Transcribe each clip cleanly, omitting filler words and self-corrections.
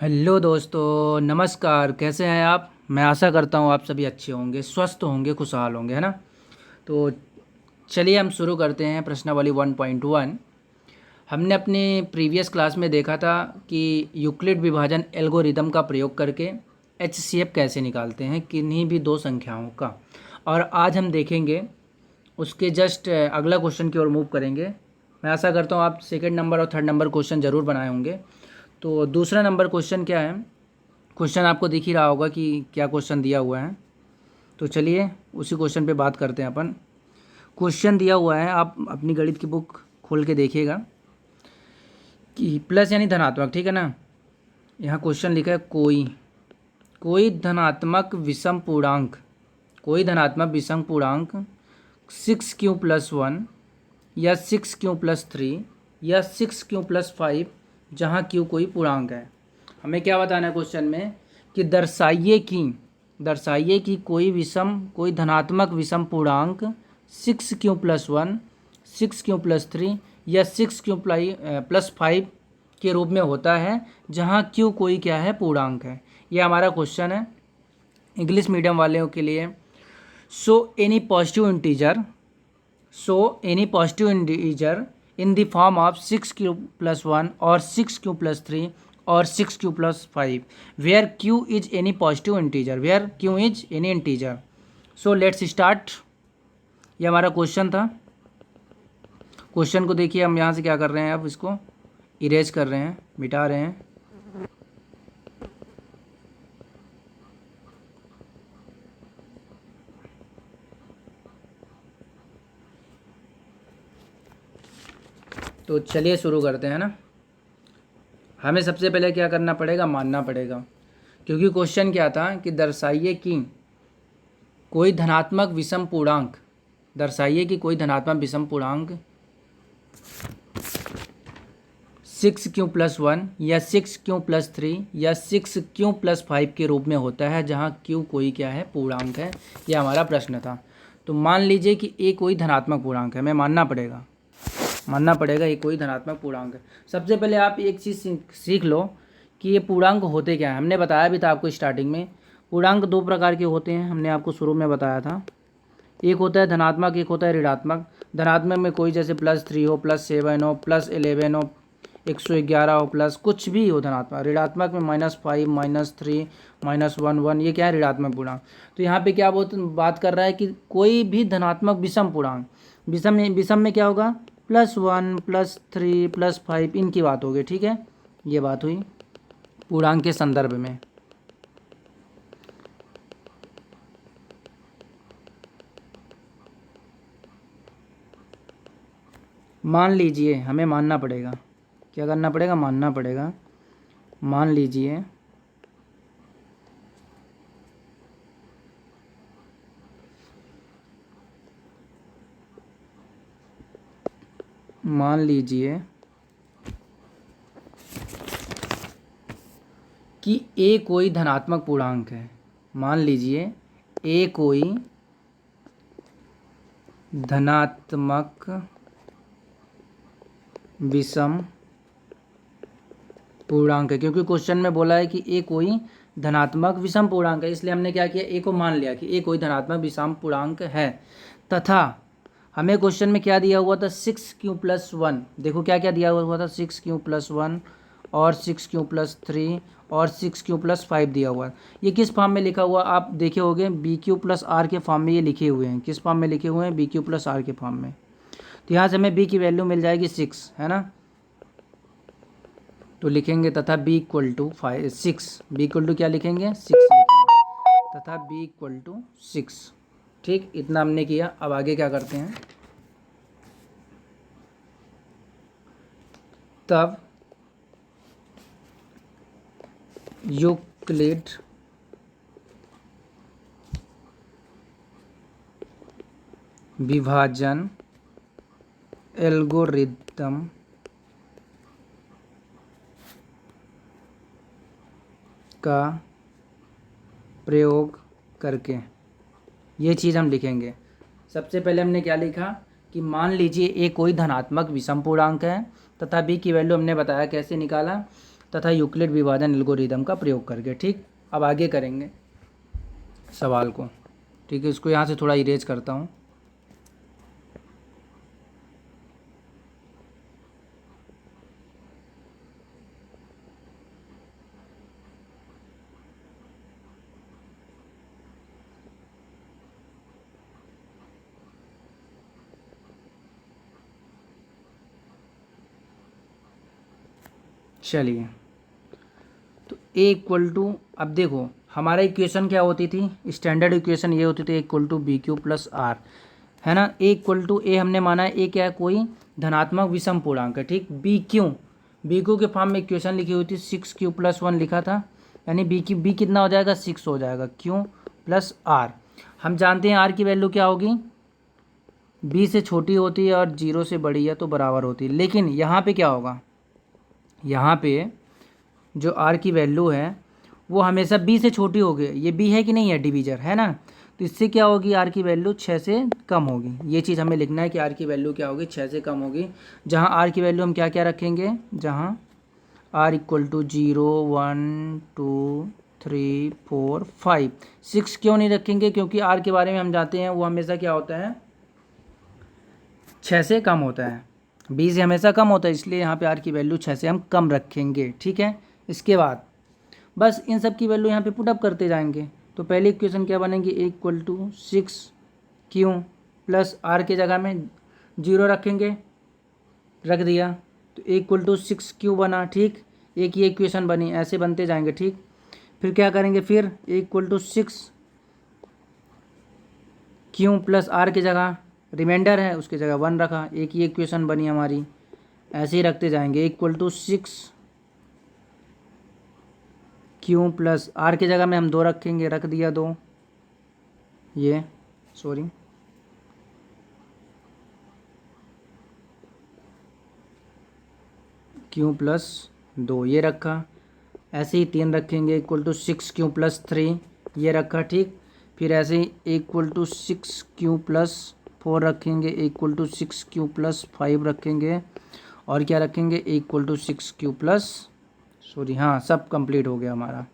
Hello दोस्तों, नमस्कार। कैसे हैं आप? मैं आशा करता हूँ आप सभी अच्छे होंगे, स्वस्थ होंगे, खुशहाल होंगे, है ना। तो चलिए हम शुरू करते हैं प्रश्नावली 1.1। हमने अपने प्रीवियस क्लास में देखा था कि यूक्लिड विभाजन एल्गोरिदम का प्रयोग करके एचसीएफ कैसे निकालते हैं किन्हीं भी दो संख्याओं का। और आज हम देखेंगे उसके जस्ट अगला क्वेश्चन की ओर मूव करेंगे। मैं आशा करता हूँ आप सेकंड नंबर और थर्ड नंबर क्वेश्चन ज़रूर बनाए होंगे। तो दूसरा नंबर क्वेश्चन क्या है? क्वेश्चन आपको दिख ही रहा होगा कि क्या क्वेश्चन दिया हुआ है। तो चलिए उसी क्वेश्चन पे बात करते हैं अपन। क्वेश्चन दिया हुआ है, आप अपनी गणित की बुक खोल के देखिएगा कि प्लस यानी धनात्मक, ठीक है ना। यहाँ क्वेश्चन लिखा है कोई कोई धनात्मक विषम पूर्णांक, कोई धनात्मक विषम पूर्णांक 6q+1 या 6q+3 या 6q+5 जहाँ q कोई पूर्णांक है। हमें क्या बताना है क्वेश्चन में कि दर्शाइए कि कोई धनात्मक विषम पूर्णांक 6q+1 6q+3 या 6q+5 के रूप में होता है जहाँ q कोई क्या है, पूर्णांक है। ये हमारा क्वेश्चन है इंग्लिश मीडियम वालों के लिए। So any positive integer in the form of 6q+1 or 6q+3 or 6q+5 where q is any positive integer. So let's start। ये हमारा क्वेश्चन था। क्वेश्चन को देखिए, हम यहाँ से क्या कर रहे हैं, अब इसको इरेज कर रहे हैं, मिटा रहे हैं। तो चलिए शुरू करते हैं ना। हमें सबसे पहले क्या करना पड़ेगा, मानना पड़ेगा, क्योंकि क्वेश्चन क्या था कि दर्शाइए कि कोई धनात्मक विषम पूर्णांक 6q+1 या 6q+3 या 6q+5 के रूप में होता है जहाँ q कोई क्या है, पूर्णांक है। यह हमारा प्रश्न था। तो मान लीजिए कि a कोई धनात्मक पूर्णांक है, हमें मानना पड़ेगा ये कोई धनात्मक पूर्णांक है। सबसे पहले आप एक चीज़ सीख लो कि ये पूर्णांक होते क्या हैं। हमने बताया भी था आपको स्टार्टिंग में, पूर्णांक दो प्रकार के होते हैं, हमने आपको शुरू में बताया था। एक होता है धनात्मक, एक होता है ऋणात्मक। धनात्मक में कोई जैसे +3 हो, +7 हो, +11 हो, 111 हो, प्लस कुछ भी हो धनात्मक। ऋणात्मक में -5 -3 -1 ये क्या है, ऋणात्मक पूर्णांक। तो यहाँ पे क्या बात कर रहा है कि कोई भी धनात्मक विषम पूर्णांक, विषम में क्या होगा, +1 +3 +5 इनकी बात होगी, ठीक है। ये बात हुई पूर्णांक के संदर्भ में। मान लीजिए, हमें मानना पड़ेगा, क्या करना पड़ेगा, मानना पड़ेगा। मान लीजिए कि a कोई धनात्मक पूर्णांक है। मान लीजिए a कोई धनात्मक विषम पूर्णांक है, क्योंकि क्वेश्चन में बोला है कि a कोई धनात्मक विषम पूर्णांक है, इसलिए हमने क्या किया, a को मान लिया कि a कोई धनात्मक विषम पूर्णांक है। तथा हमें क्वेश्चन में क्या दिया हुआ था, 6q+1। देखो क्या क्या दिया हुआ था, 6q+1 और 6q+3 और 6q+5 दिया हुआ है। ये किस फॉर्म में लिखा हुआ आप देखे होंगे, bq+r के फॉर्म में ये लिखे हुए हैं। किस फॉर्म में लिखे हुए हैं, bq+r के फॉर्म में। तो यहाँ से हमें b की वैल्यू मिल जाएगी 6, है ना। तो लिखेंगे तथा b = 6, b = क्या लिखेंगे, 6 लिखेंगे, तथा b = 6। ठीक, इतना हमने किया। अब आगे क्या करते हैं, तब यूक्लिड विभाजन एल्गोरिदम का प्रयोग करके ये चीज़ हम लिखेंगे। सबसे पहले हमने क्या लिखा कि मान लीजिए a कोई धनात्मक विषम पूर्णांक है तथा b की वैल्यू हमने बताया कैसे निकाला, तथा यूक्लिड विभाजन एल्गोरिदम का प्रयोग करके। ठीक, अब आगे करेंगे सवाल को। ठीक है, इसको यहाँ से थोड़ा इरेज करता हूँ। चलिए, तो ए इक्वल टू, अब देखो हमारा इक्वेशन क्या होती थी, स्टैंडर्ड इक्वेशन ये होती थी, equal to B Q plus R, है ना। ए इक्वल टू, ए हमने माना है ए क्या है, कोई धनात्मक विषम पूर्णांक है। ठीक, बी क्यू के फॉर्म में इक्वेशन लिखी हुई थी, 6q+1 लिखा था, यानी बी कितना हो जाएगा, 6 हो जाएगा, क्यू प्लस आर। हम जानते हैं आर की वैल्यू क्या होगी, बी से छोटी होती है और 0 से बड़ी है तो बराबर होती है। लेकिन यहाँ पे क्या होगा, यहाँ पे जो आर की वैल्यू है वो हमेशा बी से छोटी होगी। ये बी है कि नहीं है, डिवीजर है ना, तो इससे क्या होगी, आर की वैल्यू 6 से कम होगी। ये चीज़ हमें लिखना है कि आर की वैल्यू क्या होगी, 6 से कम होगी। जहाँ आर की वैल्यू हम क्या क्या रखेंगे, जहाँ आर इक्वल टू 0, 1, 2, 3, 4, 5, 6 क्यों नहीं रखेंगे, क्योंकि आर के बारे में हम जानते हैं वो हमेशा क्या होता है, 6 से कम होता है, बी से हमेशा कम होता है, इसलिए यहाँ पे आर की वैल्यू 6 से हम कम रखेंगे। ठीक है, इसके बाद बस इन सब की वैल्यू यहाँ पे पुटअप करते जाएंगे। तो पहली इक्वेशन क्या बनेगी, A equal to 6q plus R के जगह में 0 रखेंगे, रख दिया, तो ए इक्वल टू 6q बना। ठीक, एक ये इक्वेशन बनी, ऐसे बनते जाएंगे। ठीक, फिर क्या करेंगे, फिर A equal to 6q plus R की जगह रिमाइंडर है उसकी जगह 1 रखा, एक ये इक्वेशन बनी हमारी, ऐसे ही रखते जाएंगे। Equal to 6q plus R की जगह में हम 2 रखेंगे, रख दिया 2, ये सॉरी q प्लस 2 ये रखा, ऐसे ही 3 रखेंगे, इक्वल टू 6q प्लस 3 ये रखा। ठीक, फिर ऐसे ही इक्वल टू 6q प्लस 4 रखेंगे, इक्वल टू 6q प्लस 5 रखेंगे, और क्या रखेंगे, equal to 6q plus, sorry हाँ, सब कंप्लीट हो गया हमारा।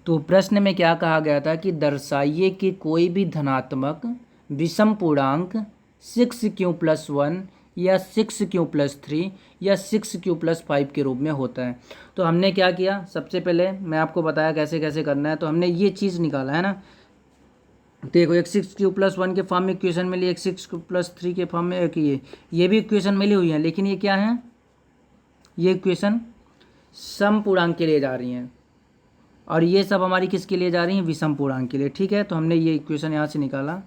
तो प्रश्न में क्या कहा गया था कि दर्शाइए कि कोई भी धनात्मक विषम पूर्णांक 6q+1 या 6q+3 या 6q+5 के रूप में होता है। तो हमने क्या किया, सबसे पहले मैं आपको बताया कैसे कैसे करना है। तो हमने ये चीज़ निकाला है ना, देखो एक 6q+1 के फॉर्म में इक्वेशन मिली, एक 6q+3 के फॉर्म में एक ये भी इक्वेशन मिली हुई है, लेकिन ये क्या है, ये इक्वेशन सम पूर्णांक के लिए जा रही हैं, और ये सब हमारी किसके लिए जा रही हैं, विषम पूर्णांक के लिए। ठीक है, तो हमने ये इक्वेशन यहाँ से निकाला।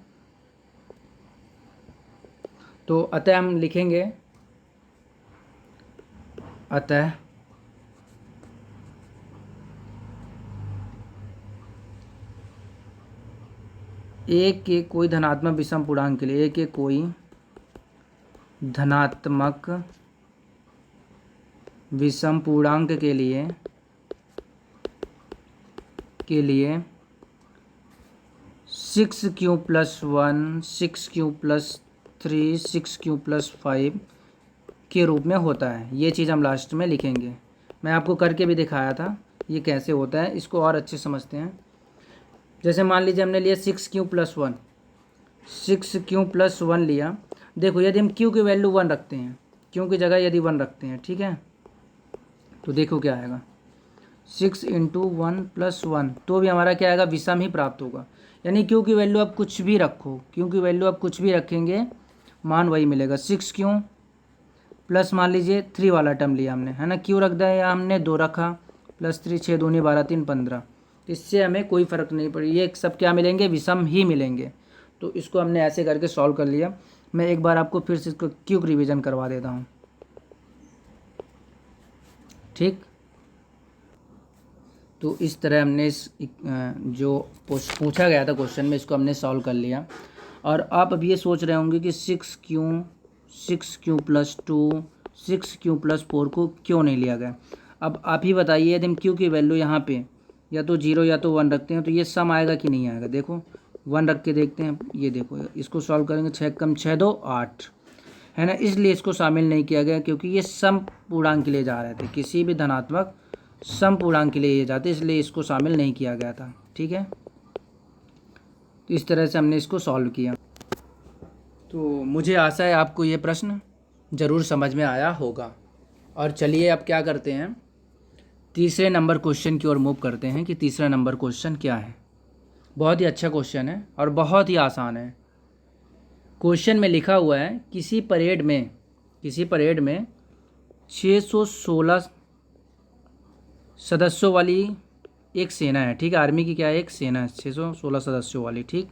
तो अतः हम लिखेंगे, अतः एक के कोई धनात्मक विषम पूर्णांक के लिए, एक के कोई धनात्मक विषम पूर्णांक के लिए 6q+1, 6q+3, 6q+5 के रूप में होता है। ये चीज़ हम लास्ट में लिखेंगे। मैं आपको करके भी दिखाया था ये कैसे होता है, इसको और अच्छे समझते हैं। जैसे मान लीजिए हमने लिया 6q+1, 6q+1 लिया। देखो यदि हम q की वैल्यू 1 रखते हैं, q की जगह यदि 1 रखते हैं, ठीक है, तो देखो क्या आएगा, 6 × 1 + 1, तो भी हमारा क्या आएगा, विषम ही प्राप्त होगा। यानी q की वैल्यू आप कुछ भी रखो, q की वैल्यू आप कुछ भी रखेंगे, मान वही मिलेगा। 6q प्लस मान लीजिए 3 वाला टर्म लिया हमने, है ना, q रख दिया या हमने 2 रखा, +3, 6 दूनी 12, 3 15, इससे हमें कोई फ़र्क नहीं पड़ी, ये सब क्या मिलेंगे, विषम ही मिलेंगे। तो इसको हमने ऐसे करके सॉल्व कर लिया। मैं एक बार आपको फिर से इसको क्विक रिवीजन करवा देता हूँ। ठीक, तो इस तरह हमने इस जो पूछा गया था क्वेश्चन में, इसको हमने सॉल्व कर लिया। और आप अब ये सोच रहे होंगे कि 6q + 2, 6q + 4 को क्यों नहीं लिया गया। अब आप ही बताइए, यदि हम q की वैल्यू यहाँ पे या तो 0 या तो 1 रखते हैं, तो ये सम आएगा कि नहीं आएगा। देखो 1 रख के देखते हैं, ये देखो इसको सॉल्व करेंगे, 6 × 6 = 8, है ना, इसलिए इसको शामिल नहीं किया गया, क्योंकि ये सम पूर्णांक के लिए जा रहे थे, किसी भी धनात्मक सम पूर्णांक के लिए ये जाते, इसलिए इसको शामिल नहीं किया गया था। ठीक है, तो इस तरह से हमने इसको सॉल्व किया। तो मुझे आशा है आपको ये प्रश्न ज़रूर समझ में आया होगा। और चलिए अब क्या करते हैं, तीसरे नंबर क्वेश्चन की ओर मूव करते हैं कि तीसरा नंबर क्वेश्चन क्या है। बहुत ही अच्छा क्वेश्चन है और बहुत ही आसान है। क्वेश्चन में लिखा हुआ है किसी परेड में 616 सदस्यों वाली एक सेना है। ठीक है, आर्मी की क्या है, एक सेना है 616 सदस्यों वाली। ठीक,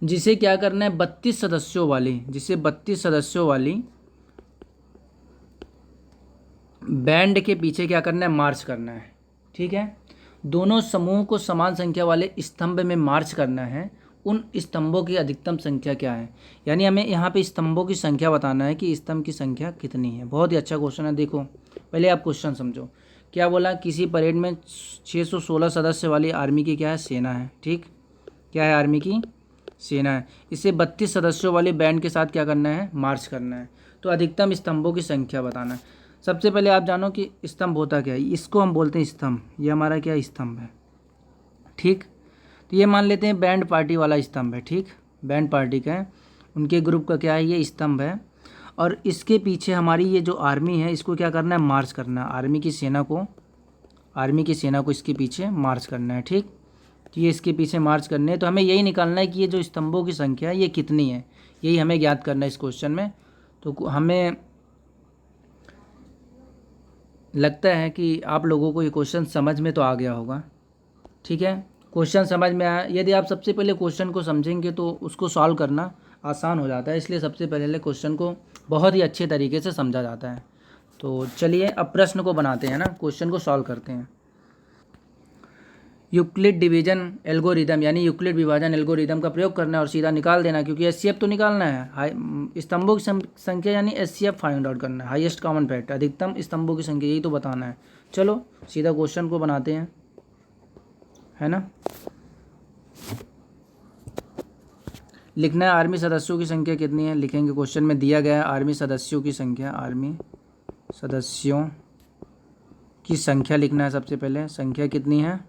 जिसे क्या करना है, 32 सदस्यों वाली बैंड के पीछे क्या करना है, मार्च करना है। ठीक है, दोनों समूह को समान संख्या वाले स्तंभ में मार्च करना है। उन स्तंभों की अधिकतम संख्या क्या है, यानी हमें यहाँ पे स्तंभों की संख्या बताना है कि स्तंभ की संख्या कितनी है। बहुत ही अच्छा क्वेश्चन है। देखो पहले आप क्वेश्चन समझो, क्या बोला, किसी परेड में 616 सदस्य वाली आर्मी की क्या है, सेना है। ठीक, क्या है, आर्मी की सेना है। इसे 32 सदस्यों वाली बैंड के साथ क्या करना है, मार्च करना है। तो अधिकतम स्तंभों की संख्या बताना है। सबसे पहले आप जानो कि स्तंभ होता क्या है, इसको हम बोलते हैं स्तंभ। ये हमारा क्या स्तंभ है। ठीक, तो ये मान लेते हैं बैंड पार्टी वाला स्तंभ है। ठीक, बैंड पार्टी का है, उनके ग्रुप का क्या है, ये स्तंभ है। और इसके पीछे हमारी ये जो आर्मी है, इसको क्या करना है, मार्च करना है। आर्मी की सेना को इसके पीछे मार्च करना है। ठीक, तो ये इसके पीछे मार्च करने हैं। तो हमें यही निकालना है कि ये जो स्तंभों की संख्या है ये कितनी है, यही हमें ज्ञात करना है इस क्वेश्चन में। तो हमें लगता है कि आप लोगों को ये क्वेश्चन समझ में तो आ गया होगा। ठीक है, क्वेश्चन समझ में आया। यदि आप सबसे पहले क्वेश्चन को समझेंगे तो उसको सॉल्व करना आसान हो जाता है, इसलिए सबसे पहले क्वेश्चन को बहुत ही अच्छे तरीके से समझा जाता है। तो चलिए अब प्रश्न को बनाते हैं ना, क्वेश्चन को सॉल्व करते हैं। यूक्लिड डिवीजन एल्गोरिदम यानी यूक्लिड विभाजन एल्गोरिदम का प्रयोग करना है और सीधा निकाल देना, क्योंकि एचसीएफ तो निकालना है। स्तंभों की संख्या यानी एचसीएफ फाइंड आउट करना है, हाईएस्ट कॉमन फैक्टर, अधिकतम स्तंभों की संख्या, यही तो बताना है। चलो सीधा क्वेश्चन को बनाते हैं, है ना। लिखना है आर्मी सदस्यों की संख्या कितनी है, लिखेंगे। क्वेश्चन में दिया गया है आर्मी सदस्यों की संख्या, आर्मी सदस्यों की संख्या लिखना है। सबसे पहले संख्या कितनी है,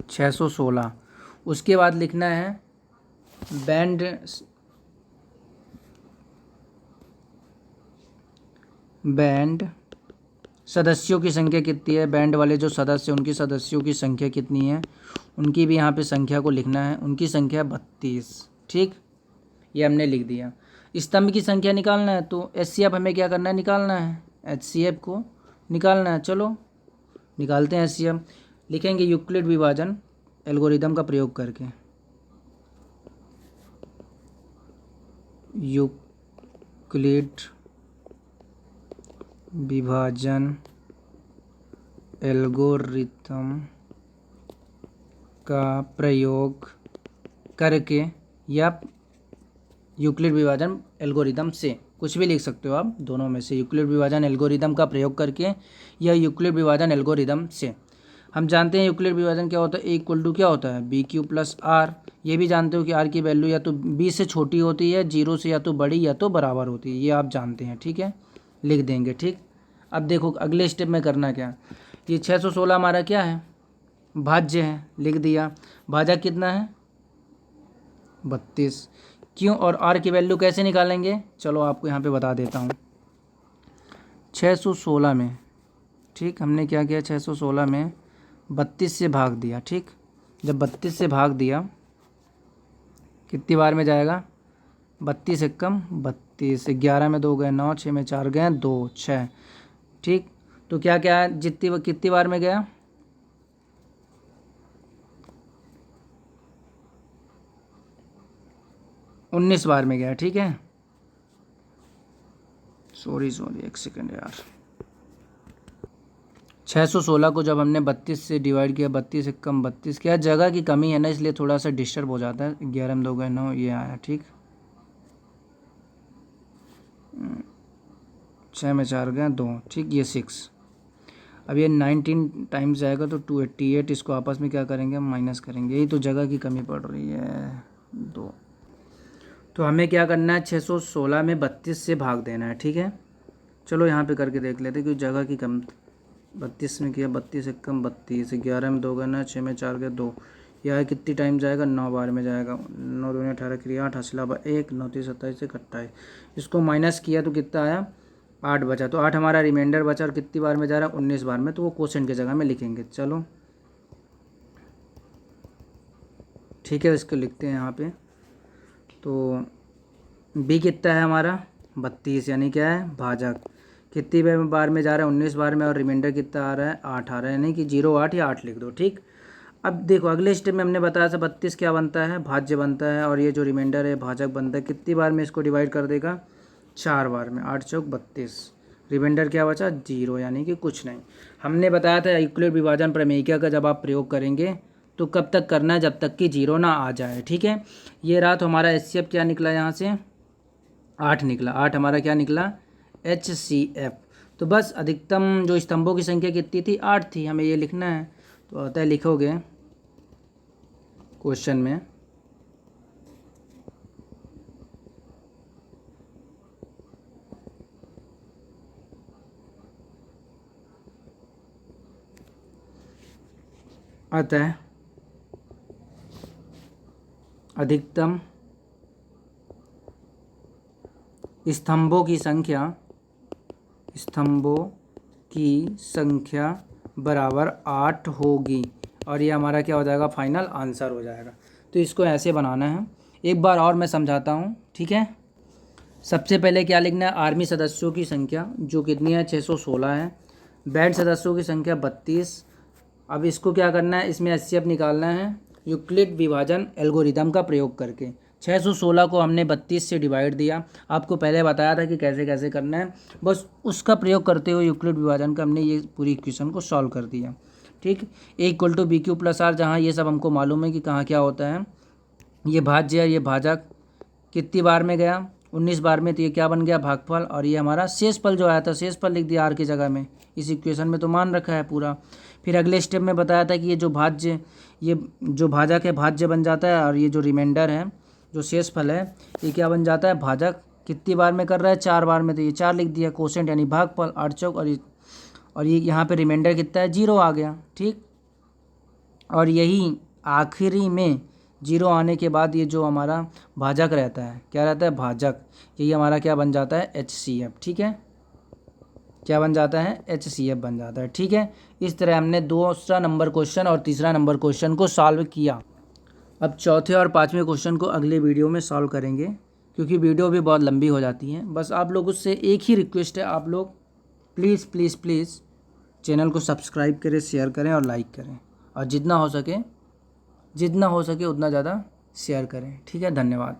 616। उसके बाद लिखना है बैंड सदस्यों की संख्या कितनी है, बैंड वाले जो सदस्य उनकी सदस्यों की संख्या कितनी है, उनकी भी यहाँ पे संख्या को लिखना है। उनकी संख्या 32। ठीक, ये हमने लिख दिया। स्तंभ की संख्या निकालना है, तो एचसीएफ हमें क्या करना है, निकालना है, एचसीएफ को निकालना है। चलो निकालते हैं एचसीएफ। लिखेंगे यूक्लिड विभाजन एल्गोरिदम का प्रयोग करके, यूक्लिड विभाजन एल्गोरिथम का प्रयोग करके, या यूक्लिड विभाजन एल्गोरिदम से, कुछ भी लिख सकते हो आप, दोनों में से, यूक्लिड विभाजन एल्गोरिदम का प्रयोग करके या यूक्लिड विभाजन एल्गोरिदम से। हम जानते हैं यूक्लिड विभाजन क्या होता है, इक्वल टू क्या होता है, बी क्यू प्लस आर। ये भी जानते हो कि आर की वैल्यू या तो बी से छोटी होती है, जीरो से या तो बड़ी या तो बराबर होती है, ये आप जानते हैं। ठीक है, लिख देंगे। ठीक, अब देखो अगले स्टेप में करना क्या, ये 616 हमारा क्या है, भाज्य है, लिख दिया। भाजक कितना है, 32। क्यों और आर की वैल्यू कैसे निकालेंगे, चलो आपको यहाँ पे बता देता हूँ। 616 में, ठीक, हमने क्या किया, 616 में 32 से भाग दिया। ठीक, जब 32 से भाग दिया कितनी बार में जाएगा, 32 एक कम 32, 11 में 2 गए 9, 6 में 4 गए 2, 6। ठीक, तो क्या क्या है, कितनी बार में गया, 19 बार में गया। ठीक है, सॉरी एक सेकेंड यार। 616 को जब हमने 32 से डिवाइड किया, 32 एक कम 32, क्या जगह की कमी है ना, इसलिए थोड़ा सा डिस्टर्ब हो जाता है। 11 में 2 गए 9, ये आया। ठीक, 6 में 4 गए 2। ठीक, ये 6। अब ये 19 टाइम्स जाएगा तो 288, इसको आपस में क्या करेंगे, माइनस करेंगे, यही तो जगह की कमी पड़ रही है 2। तो हमें क्या करना है, 616 में 32 से भाग देना है। ठीक है, चलो यहाँ पे करके देख लेते हैं, क्योंकि जगह की कम। 32 में किया, 32 एक कम 32, 11 में 2 करना, 6 में 4 के 2, यह कितनी टाइम जाएगा, 9 बार में जाएगा। 9 दूनी 18 क्रिया 8, हासिला 1, 9 3 27 से 28। इसको माइनस किया तो कितना आया, 8 बचा। तो 8 हमारा रिमाइंडर बचा, और कितनी बार में जा रहा है, 19 बार में। तो वो क्वेश्चन की जगह में लिखेंगे। चलो ठीक है, इसको लिखते हैं यहाँ पे। तो बी कितना है हमारा, 32, यानी क्या है, भाजक। कितनी बार में जा रहा है, 19 बार में, और रिमाइंडर कितना आ रहा है, 8 आ रहा है, यानी कि 0 8 या 8 लिख दो। ठीक, अब देखो अगले स्टेप में हमने बताया था 32 क्या बनता है, भाज्य बनता है, और ये जो रिमाइंडर है भाजक बनता है। कितनी बार में इसको डिवाइड कर देगा, 4 बार में। 8 चौक 32, रिमाइंडर क्या बचा, 0, यानी कि कुछ नहीं। हमने बताया था यूक्लिड विभाजन प्रमेयिका का जब आप प्रयोग करेंगे तो कब तक करना है, जब तक कि 0 ना आ जाए। ठीक है, ये रहा। तो हमारा HCF क्या निकला, यहाँ से 8 निकला। 8 हमारा क्या निकला, HCF। तो बस अधिकतम जो स्तंभों की संख्या कितनी थी, 8 थी, हमें ये लिखना है। तो आता है, लिखोगे क्वेश्चन में, आता है अधिकतम स्तंभों की संख्या बराबर 8 होगी, और ये हमारा क्या हो जाएगा, फाइनल आंसर हो जाएगा। तो इसको ऐसे बनाना है। एक बार और मैं समझाता हूँ। ठीक है, सबसे पहले क्या लिखना है, आर्मी सदस्यों की संख्या जो कितनी है, 616 है। बैंड सदस्यों की संख्या 32। अब इसको क्या करना है, इसमें HCF निकालना है यूक्लिड विभाजन एल्गोरिदम का प्रयोग करके। 616 को हमने 32 से डिवाइड दिया, आपको पहले बताया था कि कैसे कैसे करना है, बस उसका प्रयोग करते हुए यूक्लिड विभाजन का हमने ये पूरी इक्वेशन को सॉल्व कर दिया। ठीक, A = BQ+R, जहाँ ये सब हमको मालूम है कि कहाँ क्या होता है। ये भाज्य है, ये भाजक। कितनी बार में गया, 19 बार में। तो ये क्या बन गया, भागफल। और ये हमारा शेषफल जो आया था, शेषफल लिख दिया आर की जगह में। इस इक्वेशन में तो मान रखा है पूरा। फिर अगले स्टेप में बताया था कि ये जो भाज्य, ये जो भाजक है भाज्य बन जाता है, और ये जो रिमाइंडर है, जो शेषफल है, ये क्या बन जाता है, भाजक। कितनी बार में कर रहा है, 4 बार में। तो ये 4 लिख दिया, कोसेंट यानी भागफल 8 चौक। और ये यहाँ पे रिमाइंडर कितना है, 0 आ गया। ठीक, और यही आखिरी में 0 आने के बाद ये जो हमारा भाजक रहता है, क्या रहता है, भाजक। यही हमारा क्या बन जाता है, HCF। ठीक है, क्या बन जाता है, HCF बन जाता है। ठीक है, इस तरह हमने दूसरा नंबर क्वेश्चन और तीसरा नंबर क्वेश्चन को सॉल्व किया। अब चौथे और पाँचवें क्वेश्चन को अगले वीडियो में सॉल्व करेंगे, क्योंकि वीडियो भी बहुत लंबी हो जाती है। बस आप लोगों से एक ही रिक्वेस्ट है, आप लोग प्लीज़ प्लीज़ प्लीज़ चैनल को सब्सक्राइब करें, शेयर करें और लाइक करें, और जितना हो सके उतना ज़्यादा शेयर करें। ठीक है, धन्यवाद।